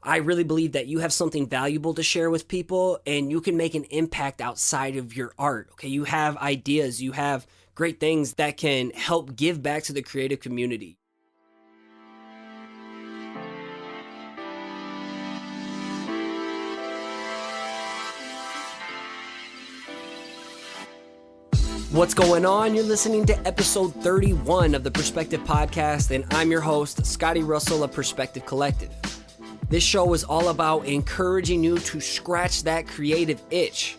I really believe that you have something valuable to share with people and you can make an impact outside of your art. Okay, you have ideas, you have great things that can help give back to the creative community. What's going on? You're listening to episode 31 of the Perspective Podcast, and I'm your host, Scotty.D.Russell of Perspective Collective. This show is all about encouraging you to scratch that creative itch.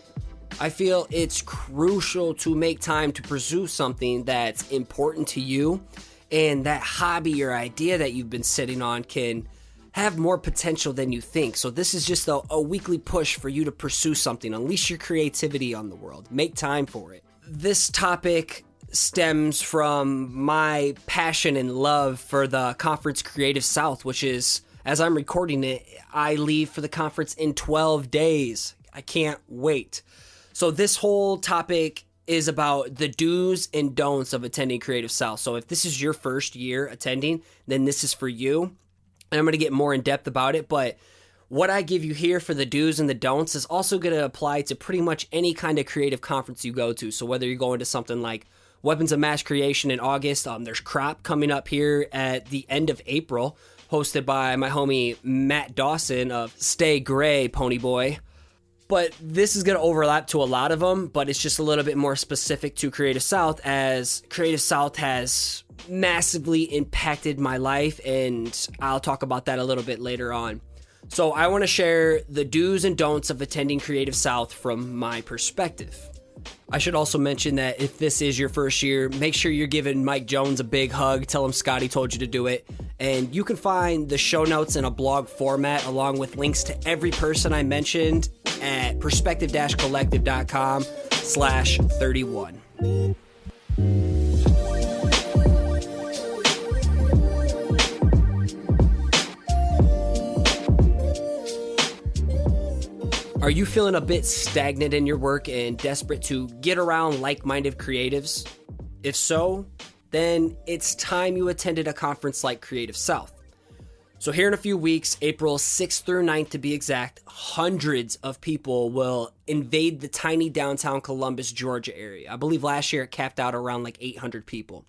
I feel it's crucial to make time to pursue something that's important to you, and that hobby or idea that you've been sitting on can have more potential than you think. So this is just a weekly push for you to pursue something, unleash your creativity on the world, make time for it. This topic stems from my passion and love for the conference Creative South, which is, as I'm recording it, I leave for the conference in 12 days. I can't wait. So this whole topic is about the do's and don'ts of attending Creative South. So if this is your first year attending, then this is for you. And I'm going to get more in depth about it, but what I give you here for the do's and the don'ts is also going to apply to pretty much any kind of creative conference you go to. So whether you're going to something like Weapons of Mass Creation in August, there's Crop coming up here at the end of April, hosted by my homie Matt Dawson of Stay Gray, Ponyboy. But this is going to overlap to a lot of them, but it's just a little bit more specific to Creative South, as Creative South has massively impacted my life, and I'll talk about that a little bit later on. So I want to share the do's and don'ts of attending Creative South from my perspective. I should also mention that if this is your first year, make sure you're giving Mike Jones a big hug. Tell him Scotty told you to do it. And you can find the show notes in a blog format along with links to every person I mentioned at perspective-collective.com/31. Are you feeling a bit stagnant in your work and desperate to get around like-minded creatives? If so, then it's time you attended a conference like Creative South. So here in a few weeks, April 6th through 9th to be exact, hundreds of people will invade the tiny downtown Columbus, Georgia area. I believe last year it capped out around like 800 people.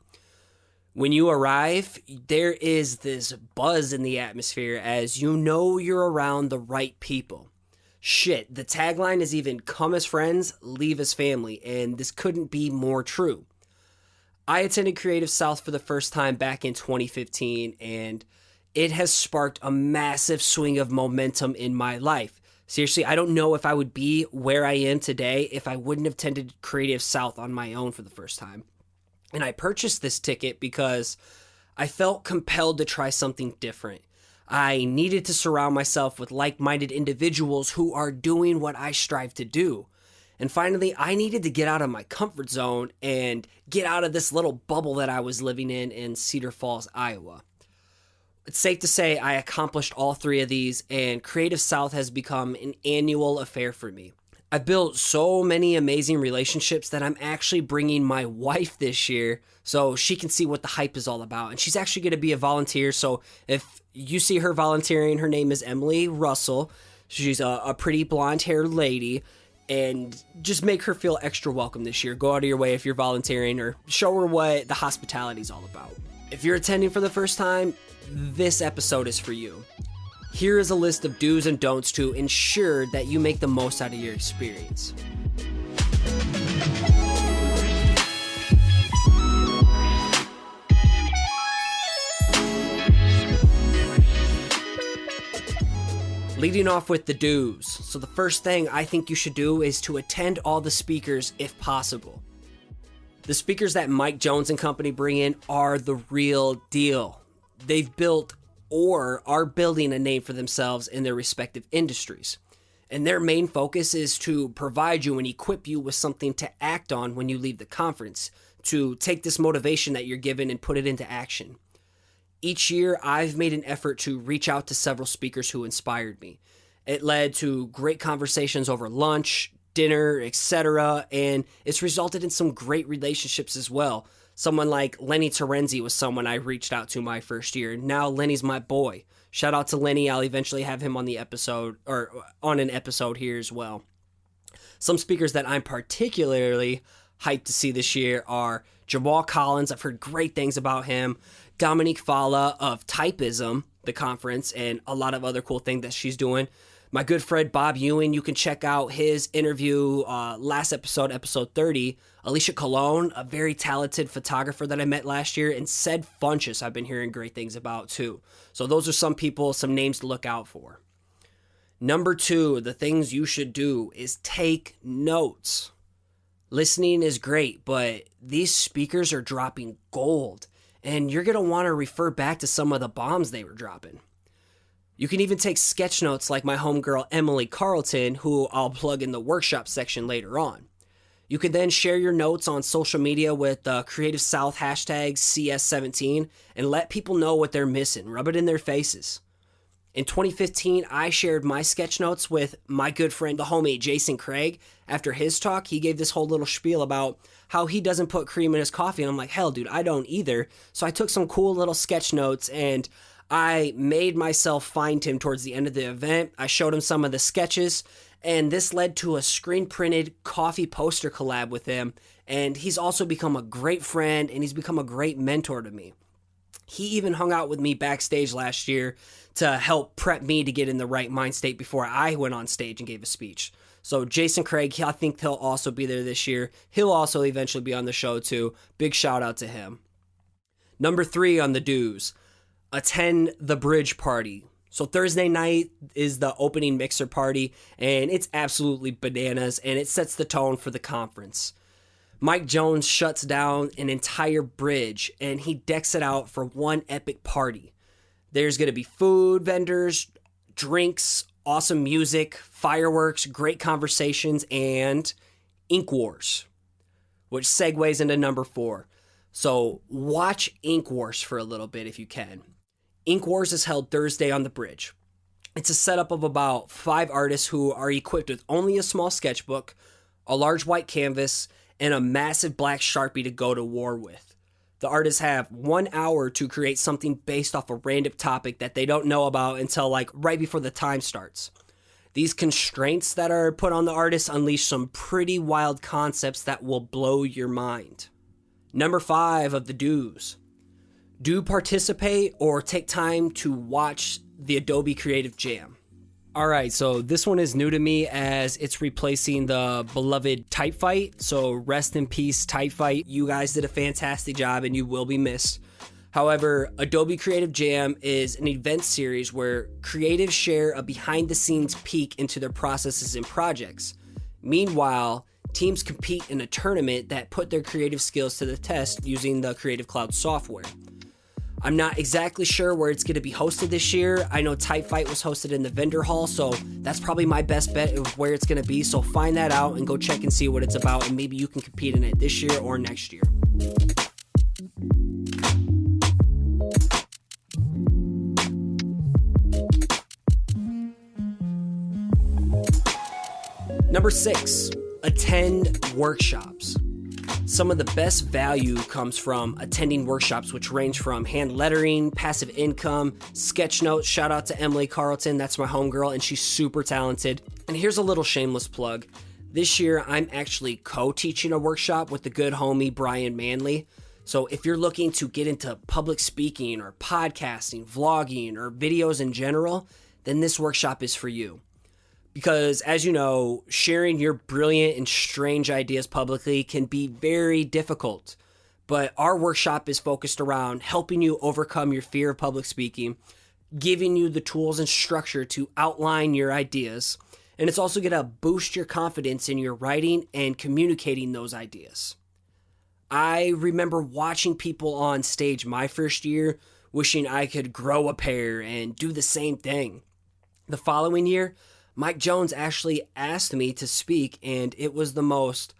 When you arrive, there is this buzz in the atmosphere as you know you're around the right people. Shit, the tagline is even come as friends, leave as family, and this couldn't be more true. I attended Creative South for the first time back in 2015, and it has sparked a massive swing of momentum in my life. Seriously, I don't know if I would be where I am today if I wouldn't have attended Creative South on my own for the first time. And I purchased this ticket because I felt compelled to try something different. I needed to surround myself with like-minded individuals who are doing what I strive to do. And finally, I needed to get out of my comfort zone and get out of this little bubble that I was living in Cedar Falls, Iowa. It's safe to say I accomplished all three of these, and Creative South has become an annual affair for me. I've built so many amazing relationships that I'm actually bringing my wife this year so she can see what the hype is all about. And she's actually going to be a volunteer, so if you see her volunteering, her name is Emily Russell. She's a pretty blonde-haired lady, and just make her feel extra welcome this year. Go out of your way if you're volunteering, or show her what the hospitality is all about. If you're attending for the first time, this episode is for you. Here is a list of do's and don'ts to ensure that you make the most out of your experience. Leading off with the do's. So the first thing I think you should do is to attend all the speakers if possible. The speakers that Mike Jones and company bring in are the real deal. They've built or are building a name for themselves in their respective industries. And their main focus is to provide you and equip you with something to act on when you leave the conference, to take this motivation that you're given and put it into action. Each year, I've made an effort to reach out to several speakers who inspired me. It led to great conversations over lunch, dinner, etc., and it's resulted in some great relationships as well. Someone like Lenny Terenzi was someone I reached out to my first year. Now Lenny's my boy. Shout out to Lenny. I'll eventually have him on the episode, or on an episode here as well. Some speakers that I'm particularly hyped to see this year are Jamal Collins. I've heard great things about him. Dominique Falla of Typism, the conference, and a lot of other cool things that she's doing. My good friend Bob Ewing, you can check out his interview last episode, episode 30. Alicia Colon, a very talented photographer that I met last year, and Ced Funchess I've been hearing great things about too. So those are some people, some names to look out for. Number 2, the things you should do is take notes. Listening is great, but these speakers are dropping gold, and you're going to want to refer back to some of the bombs they were dropping. You can even take sketch notes like my homegirl Emily Carlton, who I'll plug in the workshop section later on. You can then share your notes on social media with the Creative South hashtag CS17 and let people know what they're missing. Rub it in their faces. In 2015, I shared my sketch notes with my good friend, the homie Jason Craig. After his talk, he gave this whole little spiel about how he doesn't put cream in his coffee. And I'm like, hell, dude, I don't either. So I took some cool little sketch notes and I made myself find him towards the end of the event. I showed him some of the sketches, and this led to a screen-printed coffee poster collab with him. And he's also become a great friend, and he's become a great mentor to me. He even hung out with me backstage last year to help prep me to get in the right mind state before I went on stage and gave a speech. So Jason Craig, I think he'll also be there this year. He'll also eventually be on the show too. Big shout out to him. Number 3 on the do's, attend the bridge party. So Thursday night is the opening mixer party, and it's absolutely bananas, and it sets the tone for the conference. Mike Jones shuts down an entire bridge, and he decks it out for one epic party. There's going to be food vendors, drinks, awesome music, fireworks, great conversations, and ink wars, which segues into number 4. So watch Ink Wars for a little bit if you can. Ink Wars is held Thursday on the bridge. It's a setup of about 5 artists who are equipped with only a small sketchbook, a large white canvas, and a massive black Sharpie to go to war with. The artists have 1 hour to create something based off a random topic that they don't know about until like right before the time starts. These constraints that are put on the artists unleash some pretty wild concepts that will blow your mind. Number 5 of the do's. Do participate or take time to watch the Adobe Creative Jam. All right, so this one is new to me as it's replacing the beloved Type Fight. So rest in peace, Type Fight. You guys did a fantastic job and you will be missed. However, Adobe Creative Jam is an event series where creatives share a behind-the-scenes peek into their processes and projects. Meanwhile, teams compete in a tournament that put their creative skills to the test using the Creative Cloud software. I'm not exactly sure where it's going to be hosted this year. I know Type Fight was hosted in the vendor hall, so that's probably my best bet of where it's going to be. So find that out and go check and see what it's about, and maybe you can compete in it this year or next year. Number 6, attend workshops. Some of the best value comes from attending workshops, which range from hand lettering, passive income, sketch notes. Shout out to Emily Carlton. That's my homegirl, and she's super talented. And here's a little shameless plug. This year, I'm actually co-teaching a workshop with the good homie Brian Manley. So if you're looking to get into public speaking or podcasting, vlogging, or videos in general, then this workshop is for you. Because, as you know, sharing your brilliant and strange ideas publicly can be very difficult. But our workshop is focused around helping you overcome your fear of public speaking, giving you the tools and structure to outline your ideas, and it's also going to boost your confidence in your writing and communicating those ideas. I remember watching people on stage my first year, wishing I could grow a pair and do the same thing. The following year, Mike Jones actually asked me to speak, and it was the most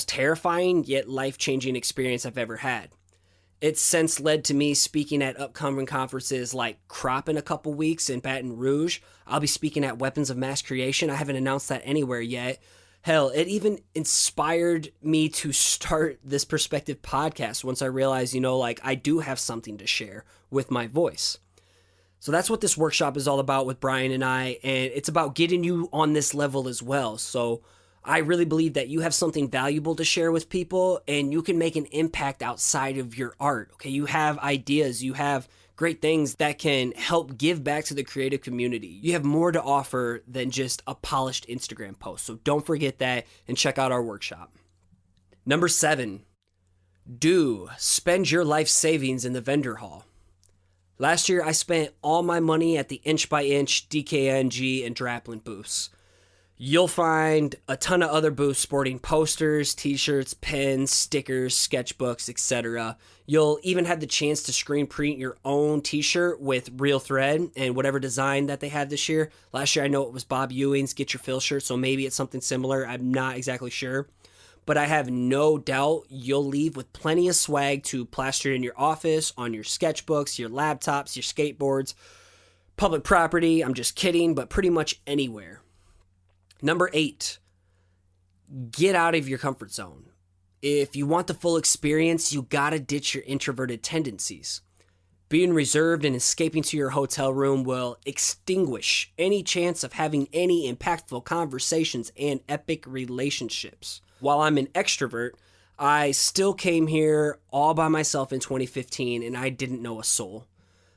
terrifying yet life-changing experience I've ever had. It's since led to me speaking at upcoming conferences like Crop in a couple weeks in Baton Rouge. I'll be speaking at Weapons of Mass Creation. I haven't announced that anywhere yet. Hell, it even inspired me to start this Perspective podcast once I realized, I do have something to share with my voice. So that's what this workshop is all about with Brian and I, and it's about getting you on this level as well. So I really believe that you have something valuable to share with people, and you can make an impact outside of your art. Okay, you have ideas, you have great things that can help give back to the creative community. You have more to offer than just a polished Instagram post. So don't forget that and check out our workshop. Number 7, spend your life savings in the vendor hall. Last year, I spent all my money at the Inch by Inch, DKNG, and Draplin booths. You'll find a ton of other booths sporting posters, t-shirts, pens, stickers, sketchbooks, etc. You'll even have the chance to screen print your own t-shirt with real thread and whatever design that they had this year. Last year, I know it was Bob Ewing's Get Your Fill shirt, so maybe it's something similar. I'm not exactly sure. But I have no doubt you'll leave with plenty of swag to plaster in your office, on your sketchbooks, your laptops, your skateboards, public property. I'm just kidding, but pretty much anywhere. Number 8, get out of your comfort zone. If you want the full experience, you gotta ditch your introverted tendencies. Being reserved and escaping to your hotel room will extinguish any chance of having any impactful conversations and epic relationships. While I'm an extrovert, I still came here all by myself in 2015 and I didn't know a soul.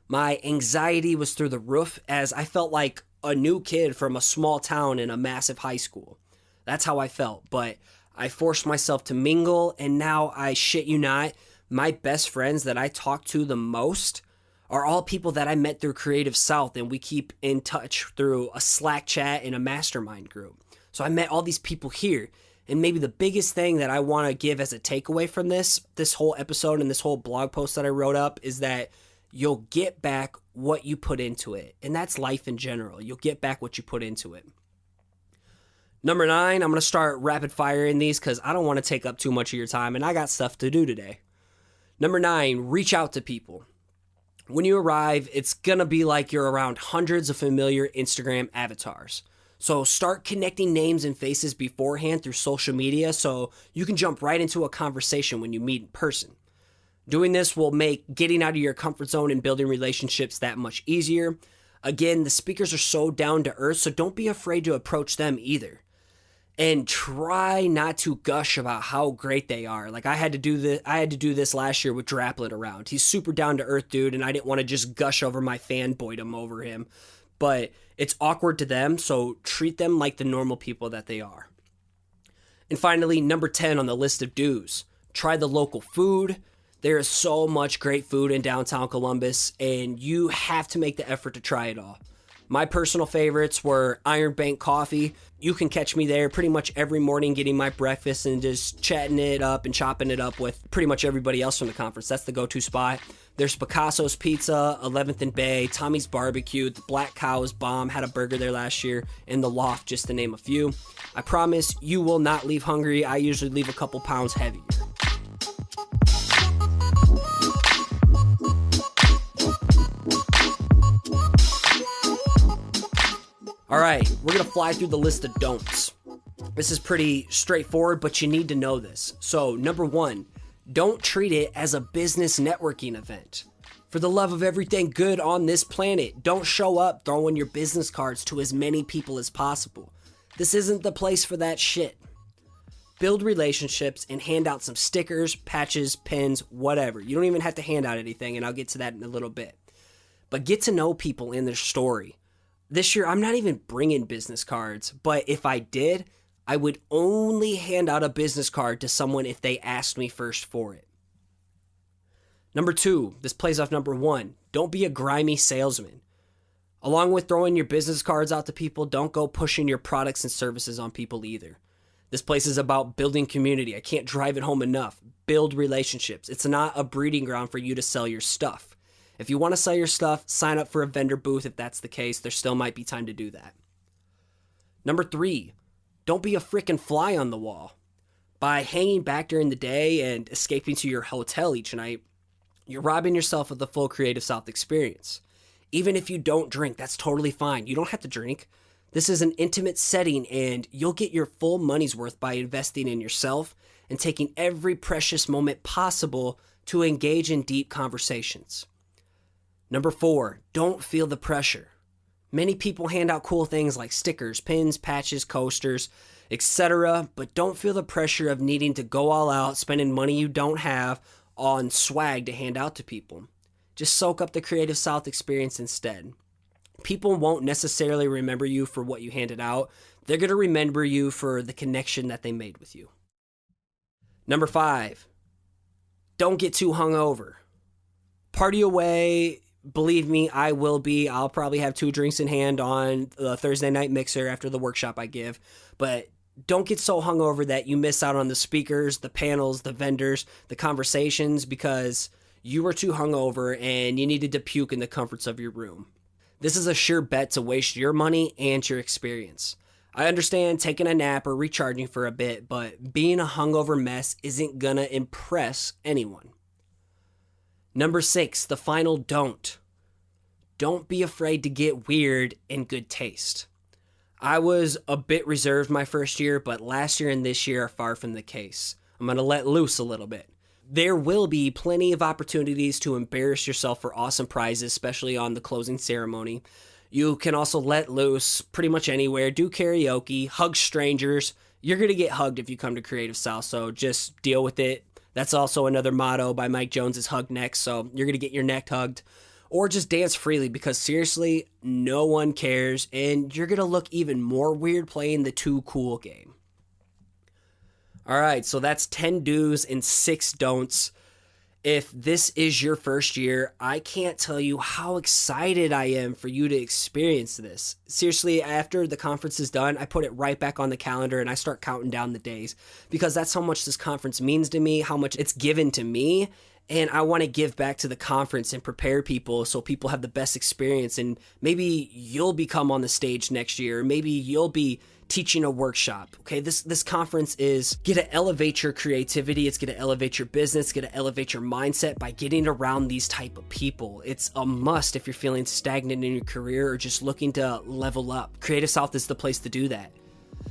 My anxiety was through the roof as I felt like a new kid from a small town in a massive high school. That's how I felt, but I forced myself to mingle, and now I shit you not, my best friends that I talk to the most are all people that I met through Creative South, and we keep in touch through a Slack chat and a mastermind group. So I met all these people here, and maybe the biggest thing that I want to give as a takeaway from this whole episode and this whole blog post that I wrote up is that you'll get back what you put into it. And that's life in general. You'll get back what you put into it. Number 9, I'm going to start rapid firing these because I don't want to take up too much of your time and I got stuff to do today. Number 9, reach out to people. When you arrive, it's going to be like you're around hundreds of familiar Instagram avatars. So start connecting names and faces beforehand through social media so you can jump right into a conversation when you meet in person. Doing this will make getting out of your comfort zone and building relationships that much easier. Again, the speakers are so down to earth, so don't be afraid to approach them either. And try not to gush about how great they are. Like I had to do this last year with Draplin around. He's super down to earth dude, and I didn't want to just gush over my fanboydom over him. But it's awkward to them, so treat them like the normal people that they are. And finally, number 10 on the list of do's. Try the local food. There is so much great food in downtown Columbus, and you have to make the effort to try it all. My personal favorites were Iron Bank Coffee. You can catch me there pretty much every morning getting my breakfast and just chatting it up and chopping it up with pretty much everybody else from the conference. That's the go-to spot. There's Picasso's Pizza, 11th and Bay, Tommy's Barbecue, the Black Cow is bomb, had a burger there last year, and The Loft, just to name a few. I promise you will not leave hungry. I usually leave a couple pounds heavier. All right, we're going to fly through the list of don'ts. This is pretty straightforward, but you need to know this. So, number 1, don't treat it as a business networking event. For the love of everything good on this planet, don't show up throwing your business cards to as many people as possible. This isn't the place for that shit. Build relationships and hand out some stickers, patches, pins, whatever. You don't even have to hand out anything, and I'll get to that in a little bit. But get to know people in their story. This year, I'm not even bringing business cards, but if I did, I would only hand out a business card to someone if they asked me first for it. Number 2, this plays off number 1. Don't be a grimy salesman. Along with throwing your business cards out to people, don't go pushing your products and services on people either. This place is about building community. I can't drive it home enough. Build relationships. It's not a breeding ground for you to sell your stuff. If you want to sell your stuff, sign up for a vendor booth if that's the case. There still might be time to do that. Number 3, don't be a freaking fly on the wall. By hanging back during the day and escaping to your hotel each night, you're robbing yourself of the full Creative South experience. Even if you don't drink, that's totally fine. You don't have to drink. This is an intimate setting, and you'll get your full money's worth by investing in yourself and taking every precious moment possible to engage in deep conversations. Number 4, don't feel the pressure. Many people hand out cool things like stickers, pins, patches, coasters, etc., but don't feel the pressure of needing to go all out, spending money you don't have on swag to hand out to people. Just soak up the Creative South experience instead. People won't necessarily remember you for what you handed out. They're going to remember you for the connection that they made with you. Number 5, don't get too hungover. Party away. Believe me, I will be. I'll probably have 2 drinks in hand on the Thursday night mixer after the workshop I give. But don't get so hungover that you miss out on the speakers, the panels, the vendors, the conversations because you were too hungover and you needed to puke in the comforts of your room. This is a sure bet to waste your money and your experience. I understand taking a nap or recharging for a bit, but being a hungover mess isn't gonna impress anyone. Number 6, the final don't. Don't be afraid to get weird in good taste. I was a bit reserved my first year, but last year and this year are far from the case. I'm gonna let loose a little bit. There will be plenty of opportunities to embarrass yourself for awesome prizes, especially on the closing ceremony. You can also let loose pretty much anywhere, do karaoke, hug strangers. You're going to get hugged if you come to Creative South, so just deal with it. That's also another motto by Mike Jones is hug next, so you're going to get your neck hugged. Or just dance freely because seriously, no one cares, and you're going to look even more weird playing the too cool game. All right, so that's 10 do's and 6 don'ts. If this is your first year, I can't tell you how excited I am for you to experience this. Seriously, after the conference is done, I put it right back on the calendar and I start counting down the days because that's how much this conference means to me, how much it's given to me, and I want to give back to the conference and prepare people so people have the best experience, and maybe you'll become on the stage next year, maybe you'll be teaching a workshop. Okay, this conference is going to elevate your creativity, it's going to elevate your business, it's going to elevate your mindset by getting around these type of people. It's a must if you're feeling stagnant in your career or just looking to level up. Creative South is the place to do that.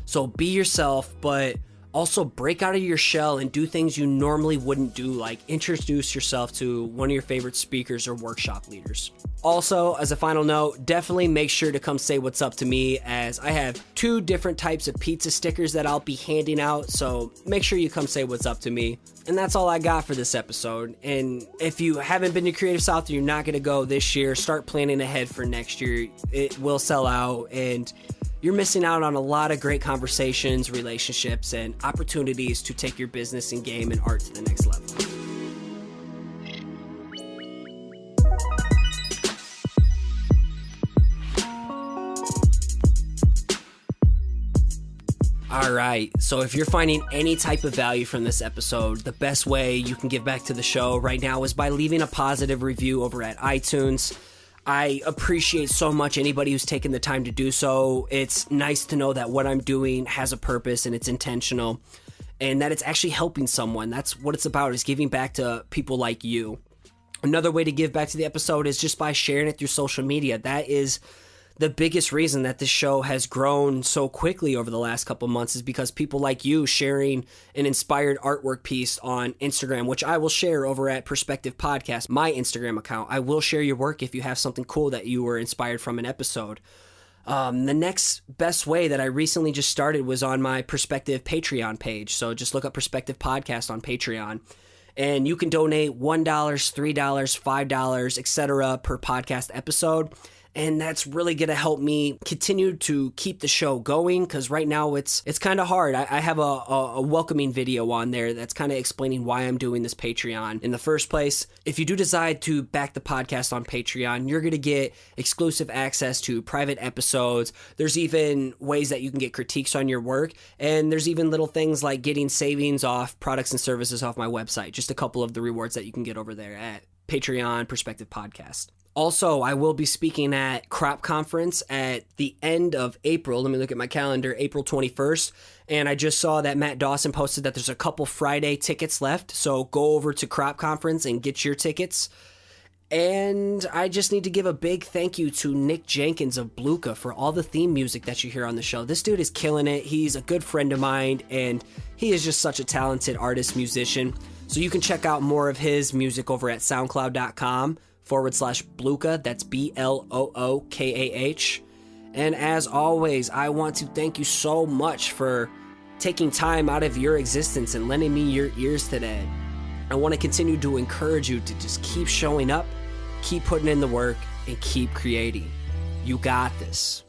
So be yourself, but also break out of your shell and do things you normally wouldn't do, like introduce yourself to one of your favorite speakers or workshop leaders. Also, as a final note, definitely make sure to come say what's up to me, as I have 2 different types of pizza stickers that I'll be handing out, so make sure you come say what's up to me. And that's all I got for this episode. And if you haven't been to Creative South or you're not going to go this year, start planning ahead for next year. It will sell out, and you're missing out on a lot of great conversations, relationships, and opportunities to take your business and game and art to the next level. All right, so if you're finding any type of value from this episode, the best way you can give back to the show right now is by leaving a positive review over at iTunes. I appreciate so much anybody who's taken the time to do so. It's nice to know that what I'm doing has a purpose and it's intentional and that it's actually helping someone. That's what it's about, is giving back to people like you. Another way to give back to the episode is just by sharing it through social media. That is the biggest reason that this show has grown so quickly over the last couple months, is because people like you sharing an inspired artwork piece on Instagram, which I will share over at Perspective Podcast, my Instagram account. I will share your work if you have something cool that you were inspired from an episode. The next best way that I recently just started was on my Perspective Patreon page. So just look up Perspective Podcast on Patreon. And you can donate $1, $3, $5, etc. per podcast episode. And that's really going to help me continue to keep the show going, because right now it's kind of hard. I have a welcoming video on there that's kind of explaining why I'm doing this Patreon in the first place. If you do decide to back the podcast on Patreon, you're going to get exclusive access to private episodes. There's even ways that you can get critiques on your work. And there's even little things like getting savings off products and services off my website. Just a couple of the rewards that you can get over there at Patreon Perspective Podcast. Also, I will be speaking at Crop Conference at the end of April. Let me look at my calendar, April 21st. And I just saw that Matt Dawson posted that there's a couple Friday tickets left. So go over to Crop Conference and get your tickets. And I just need to give a big thank you to Nick Jenkins of Blookah for all the theme music that you hear on the show. This dude is killing it. He's a good friend of mine, and he is just such a talented artist, musician. So you can check out more of his music over at soundcloud.com. /Blookah. That's BLOOKAH. And as always, I want to thank you so much for taking time out of your existence and lending me your ears today. I want to continue to encourage you to just keep showing up, keep putting in the work, and keep creating. You got this.